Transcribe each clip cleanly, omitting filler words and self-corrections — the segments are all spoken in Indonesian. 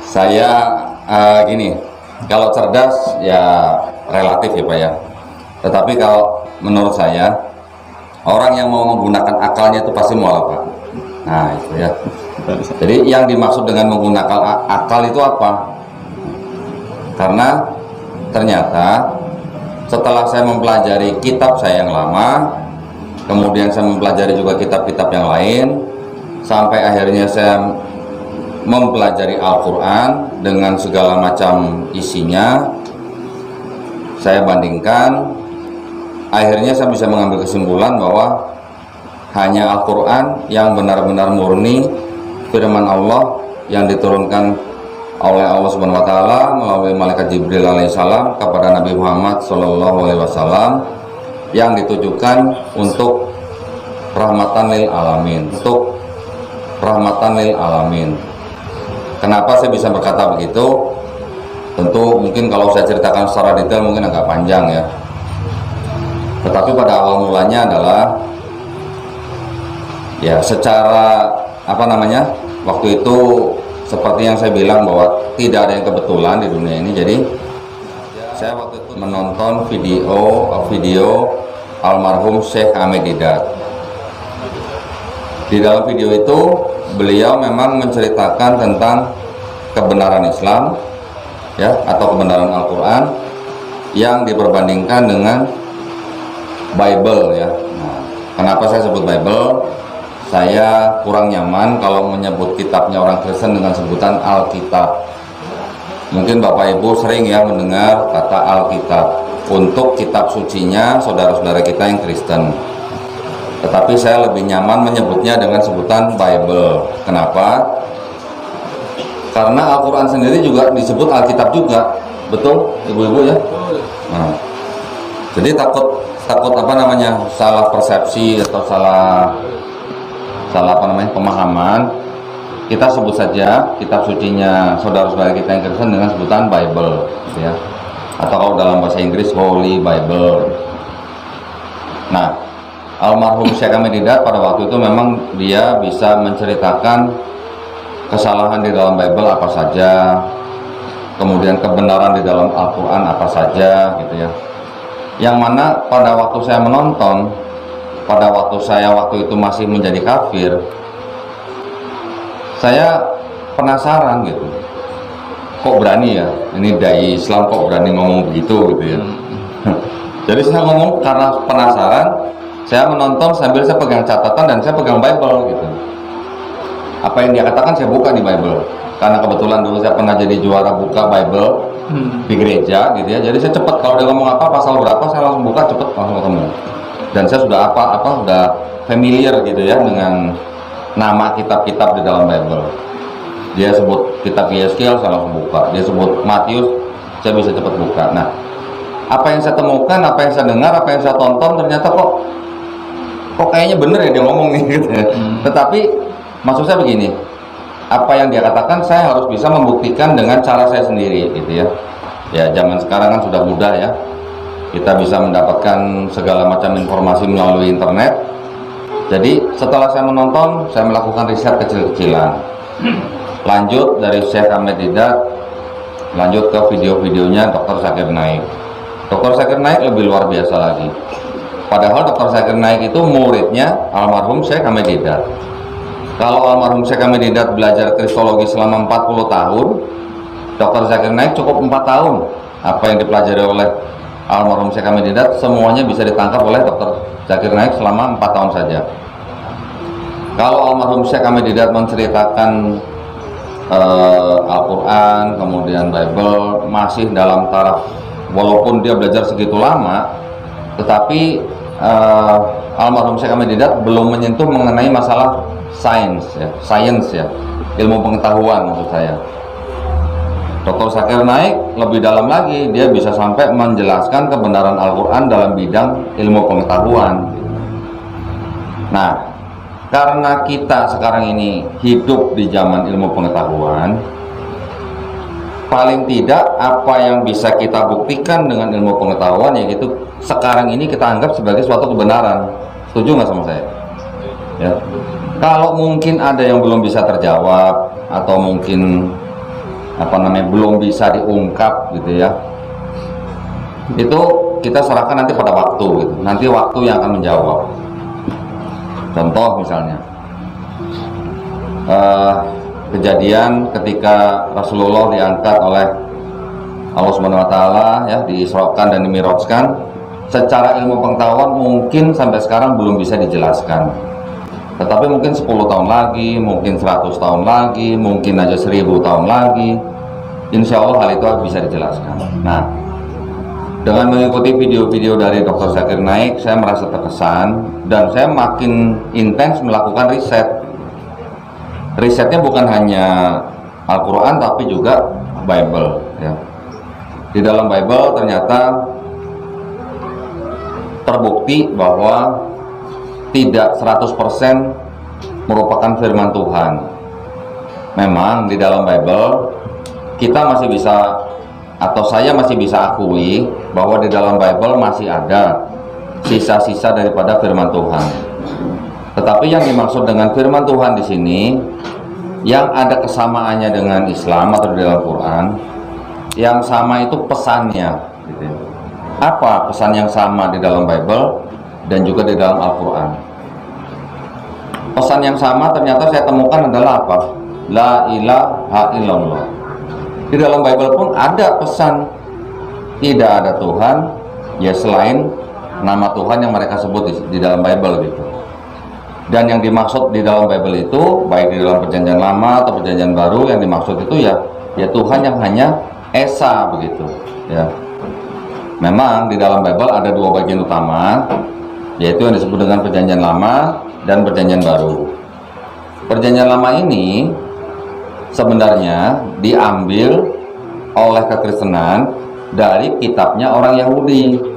Saya gini, kalau cerdas ya relatif ya Pak ya. Tetapi kalau menurut saya orang yang mau menggunakan akalnya itu pasti mualaf Pak. Nah itu ya. Jadi yang dimaksud dengan menggunakan akal itu apa? Karena ternyata setelah saya mempelajari kitab saya yang lama, kemudian saya mempelajari juga kitab-kitab yang lain, sampai akhirnya saya mempelajari Al-Quran dengan segala macam isinya, saya bandingkan, akhirnya saya bisa mengambil kesimpulan bahwa hanya Al-Quran yang benar-benar murni firman Allah yang diturunkan oleh Allah Subhanahu wa taala melalui malaikat Jibril alaihissalam kepada Nabi Muhammad sallallahu alaihi wasallam, yang ditujukan untuk rahmatan lil alamin, untuk rahmatan lil alamin. Kenapa saya bisa berkata begitu? Tentu mungkin kalau saya ceritakan secara detail mungkin agak panjang ya. Tetapi pada awal mulanya adalah ya secara waktu itu seperti yang saya bilang bahwa tidak ada yang kebetulan di dunia ini. Jadi saya waktu itu menonton video almarhum Syekh Ahmed Didat. Di dalam video itu beliau memang menceritakan tentang kebenaran Islam ya, atau kebenaran Al-Quran yang diperbandingkan dengan Bible ya. Nah, kenapa saya sebut Bible? Saya kurang nyaman kalau menyebut kitabnya orang Kristen dengan sebutan Alkitab. Mungkin Bapak Ibu sering ya mendengar kata Alkitab untuk kitab sucinya saudara-saudara kita yang Kristen. Tetapi saya lebih nyaman menyebutnya dengan sebutan Bible. Kenapa? Karena Al-Quran sendiri juga disebut Alkitab juga. Betul Ibu-ibu ya? Nah, jadi takut salah persepsi atau salah pemahaman, kita sebut saja kitab sucinya saudara-saudara kita yang Kristen dengan sebutan Bible ya. Atau kalau dalam bahasa Inggris Holy Bible. Nah, almarhum Syekh Ahmed Didat pada waktu itu memang dia bisa menceritakan kesalahan di dalam Bible apa saja, kemudian kebenaran di dalam Al-Quran apa saja gitu ya. Yang mana pada waktu saya menonton, pada waktu saya waktu itu masih menjadi kafir, saya penasaran gitu, kok berani ya ini dai Islam kok berani ngomong begitu gitu ya. Jadi saya ngomong karena penasaran, saya menonton sambil saya pegang catatan dan saya pegang Bible gitu. Apa yang dia katakan saya buka di Bible, karena kebetulan dulu saya pernah jadi juara buka Bible di gereja gitu ya. Jadi saya cepat, kalau dia ngomong apa pasal berapa saya langsung buka, cepet langsung ketemu. Dan saya sudah sudah familiar gitu ya dengan nama kitab-kitab di dalam Bible. Dia sebut kitab Yeskiel, saya langsung buka. Dia sebut Matius, saya bisa cepat buka. Nah, apa yang saya temukan, apa yang saya dengar, apa yang saya tonton, ternyata kok kayaknya bener ya dia ngomong nih gitu ya. Tetapi maksud saya begini, apa yang dia katakan saya harus bisa membuktikan dengan cara saya sendiri gitu ya. Ya zaman sekarang kan sudah mudah ya, kita bisa mendapatkan segala macam informasi melalui internet. Jadi setelah saya menonton, saya melakukan riset kecil-kecilan. Lanjut dari Syekh Ahmed Didat, lanjut ke video-videonya Dr. Zakir Naik. Dr. Zakir Naik lebih luar biasa lagi. Padahal Dr. Zakir Naik itu muridnya almarhum Syekh Ahmed Didat. Kalau almarhum Syekh Ahmed Didat belajar kristologi selama 40 tahun, Dr. Zakir Naik cukup 4 tahun. Apa yang dipelajari oleh almarhum Syekh Ahmed Didat semuanya bisa ditangkap oleh Dr. Zakir Naik selama 4 tahun saja. Kalau almarhum Syekh Ahmed Didat menceritakan Al-Quran, kemudian Bible masih dalam taraf, walaupun dia belajar segitu lama, tetapi almarhum Syekh Ahmed Didat belum menyentuh mengenai masalah science ya, ilmu pengetahuan maksud saya. Dr. Zakir Naik lebih dalam lagi, dia bisa sampai menjelaskan kebenaran Al-Quran dalam bidang ilmu pengetahuan. Nah, karena kita sekarang ini hidup di zaman ilmu pengetahuan, paling tidak apa yang bisa kita buktikan dengan ilmu pengetahuan, yaitu sekarang ini kita anggap sebagai suatu kebenaran. Setuju nggak sama saya? Ya. Kalau mungkin ada yang belum bisa terjawab atau mungkin belum bisa diungkap gitu ya, itu kita serahkan nanti pada waktu gitu. Nanti waktu yang akan menjawab. Contoh misalnya kejadian ketika Rasulullah diangkat oleh Allah Subhanahu wa taala ya, diisrokan dan dimirajkan, secara ilmu pengetahuan mungkin sampai sekarang belum bisa dijelaskan. Tetapi mungkin 10 tahun lagi, mungkin 100 tahun lagi, mungkin aja 1000 tahun lagi, insya Allah hal itu bisa dijelaskan. Nah, dengan mengikuti video-video dari Dr. Zakir Naik, saya merasa terkesan dan saya makin intens melakukan riset. Risetnya bukan hanya Al-Quran tapi juga Bible ya. Di dalam Bible ternyata terbukti bahwa tidak 100% merupakan firman Tuhan. Memang di dalam Bible kita masih bisa, atau saya masih bisa akui bahwa di dalam Bible masih ada sisa-sisa daripada firman Tuhan. Tetapi yang dimaksud dengan firman Tuhan di sini yang ada kesamaannya dengan Islam atau di dalam Quran, yang sama itu pesannya gitu. Apa pesan yang sama di dalam Bible dan juga di dalam Al-Quran? Pesan yang sama ternyata saya temukan adalah apa? La ilaha illallah. Di dalam Bible pun ada pesan tidak ada Tuhan ya selain nama Tuhan yang mereka sebut di dalam Bible gitu. Dan yang dimaksud di dalam Bible itu baik di dalam Perjanjian Lama atau Perjanjian Baru, yang dimaksud itu ya Tuhan yang hanya Esa begitu ya. Memang di dalam Bible ada dua bagian utama, yaitu yang disebut dengan Perjanjian Lama dan Perjanjian Baru. Perjanjian Lama ini sebenarnya diambil oleh kekristenan dari kitabnya orang Yahudi.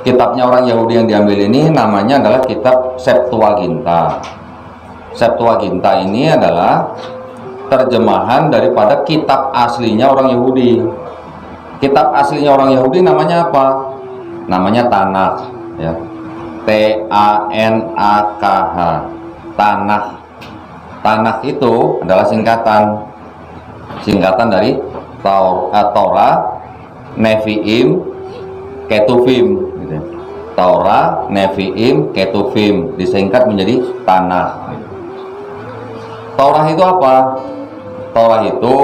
Kitabnya orang Yahudi yang diambil ini namanya adalah kitab Septuaginta. Septuaginta ini adalah terjemahan daripada kitab aslinya orang Yahudi. Kitab aslinya orang Yahudi namanya apa? Namanya Tanakh ya. T-A-N-A-K-H. Tanakh. Tanakh itu adalah singkatan dari Torah, Nevi'im, Ketuvim gitu. Torah, Nevi'im, Ketuvim disingkat menjadi Tanakh. Torah itu apa? Torah itu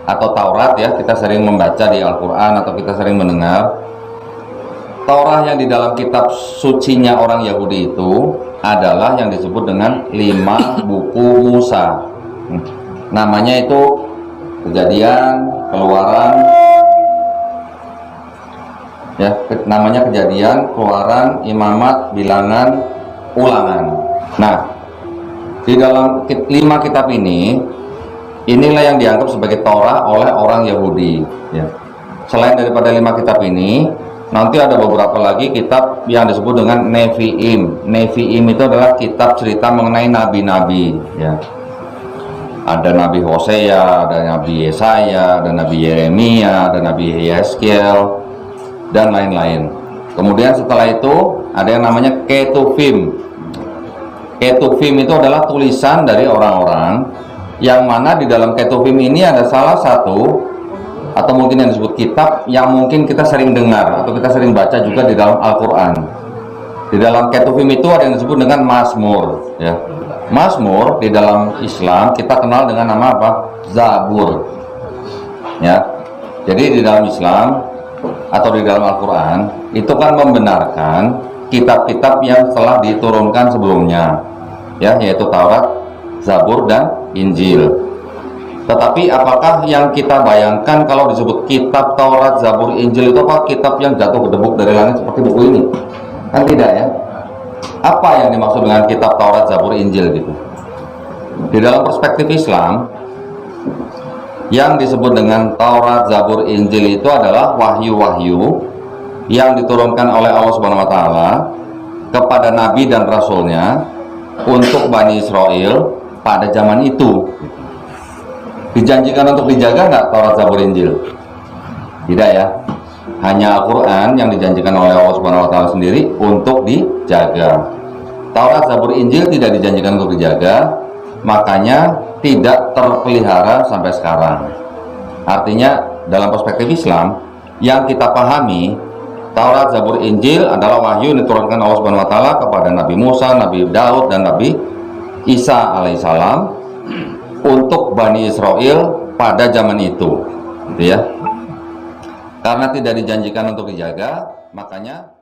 atau Taurat ya, kita sering membaca di Al-Quran atau kita sering mendengar. Torah yang di dalam kitab sucinya orang Yahudi itu adalah yang disebut dengan 5 buku Musa. Namanya itu Kejadian, Keluaran ya, namanya Kejadian, Keluaran, Imamat, Bilangan, Ulangan. Nah, di dalam 5 kitab ini, inilah yang dianggap sebagai Torah oleh orang Yahudi ya. Selain daripada 5 kitab ini, nanti ada beberapa lagi kitab yang disebut dengan Nevi'im. Nevi'im itu adalah kitab cerita mengenai nabi-nabi ya. Ada Nabi Hosea, ada Nabi Yesaya, ada Nabi Yeremia, ada Nabi Yeskiel dan lain-lain. Kemudian setelah itu ada yang namanya Ketuvim. Ketuvim itu adalah tulisan dari orang-orang yang mana di dalam Ketuvim ini ada salah satu atau mungkin yang disebut kitab yang mungkin kita sering dengar atau kita sering baca juga di dalam Al-Quran. Di dalam Ketuvim itu ada yang disebut dengan Mazmur ya. Mazmur di dalam Islam kita kenal dengan nama apa? Zabur ya. Jadi di dalam Islam atau di dalam Al-Quran itu kan membenarkan kitab-kitab yang telah diturunkan sebelumnya ya, yaitu Taurat, Zabur, dan Injil. Tetapi apakah yang kita bayangkan kalau disebut kitab Taurat, Zabur, Injil itu apa? Kitab yang jatuh gedebuk dari langit seperti buku ini? Kan tidak ya. Apa yang dimaksud dengan kitab Taurat, Zabur, Injil gitu? Di dalam perspektif Islam, yang disebut dengan Taurat, Zabur, Injil itu adalah wahyu-wahyu yang diturunkan oleh Allah Subhanahu wa taala kepada nabi dan rasulnya untuk Bani Israel pada zaman itu. Dijanjikan untuk dijaga nggak Taurat, Zabur, Injil? Tidak ya. Hanya Al-Quran yang dijanjikan oleh Allah Subhanahu wa taala sendiri untuk dijaga. Taurat, Zabur, Injil tidak dijanjikan untuk dijaga, makanya tidak terpelihara sampai sekarang. Artinya dalam perspektif Islam yang kita pahami, Taurat, Zabur, Injil adalah wahyu yang diturunkan Allah Subhanahu wa taala kepada Nabi Musa, Nabi Daud dan Nabi Isa alaihissalam untuk Bani Israel pada zaman itu, gitu ya. Karena tidak dijanjikan untuk dijaga, makanya